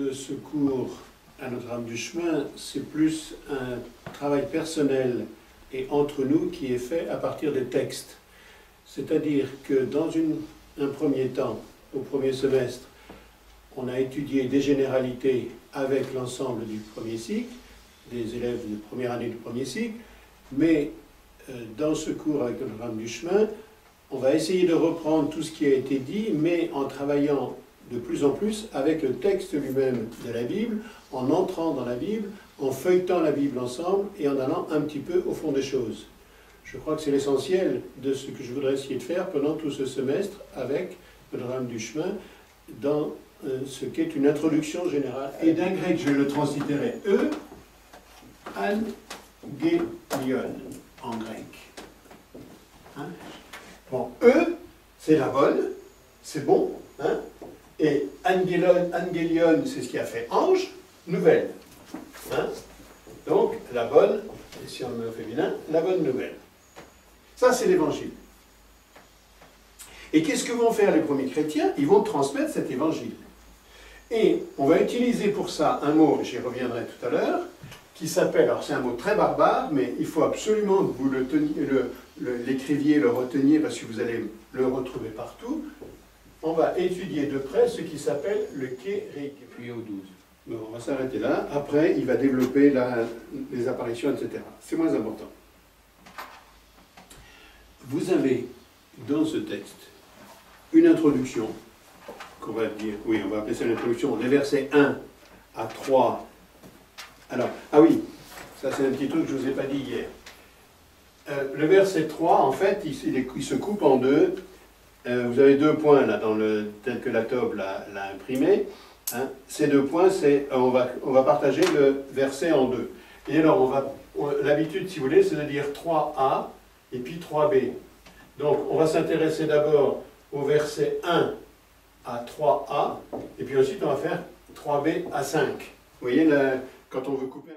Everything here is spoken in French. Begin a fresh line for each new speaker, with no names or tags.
de ce cours à Notre-Dame du Chemin, c'est plus un travail personnel et entre nous qui est fait à partir des textes. C'est-à-dire que dans un premier temps, au premier semestre, on a étudié des généralités avec l'ensemble du premier cycle, des élèves de première année du premier cycle, mais dans ce cours avec Notre-Dame du Chemin, on va essayer de reprendre tout ce qui a été dit, mais en travaillant de plus en plus avec le texte lui-même de la Bible, en entrant dans la Bible, en feuilletant la Bible ensemble et en allant un petit peu au fond des choses. Je crois que c'est l'essentiel de ce que je voudrais essayer de faire pendant tout ce semestre avec Notre-Dame du Chemin dans ce qu'est une introduction générale. Et d'un grec, je le translittérerai angelion en grec. Hein? Bon, c'est la bonne, c'est bon, hein? Et angelion, c'est ce qui a fait ange, nouvelle. Hein? Donc, la bonne, et si on me fait féminin, la bonne nouvelle. Ça, c'est l'évangile. Et qu'est-ce que vont faire les premiers chrétiens? Ils vont transmettre cet évangile. Et on va utiliser pour ça un mot, j'y reviendrai tout à l'heure, qui s'appelle, alors c'est un mot très barbare, mais il faut absolument que vous l'écriviez, le reteniez, parce que vous allez le retrouver partout. On va étudier de près ce qui s'appelle le kérigme. Puis au 12. Bon, on va s'arrêter là. Après, il va développer les apparitions, etc. C'est moins important. Vous avez dans ce texte une introduction, qu'on va dire, oui, on va appeler ça l'introduction, les versets 1 à 3. Alors, ah oui, ça c'est un petit truc que je ne vous ai pas dit hier. Le verset 3, en fait, il se coupe en deux. Vous avez deux points là, tel que la Tob l'a imprimé. Hein. Ces deux points, on va partager le verset en deux. Et alors, l'habitude, si vous voulez, c'est de dire 3a et puis 3b. Donc, on va s'intéresser d'abord au verset 1 à 3a, et puis ensuite, on va faire 3b à 5. Vous voyez, quand on veut couper...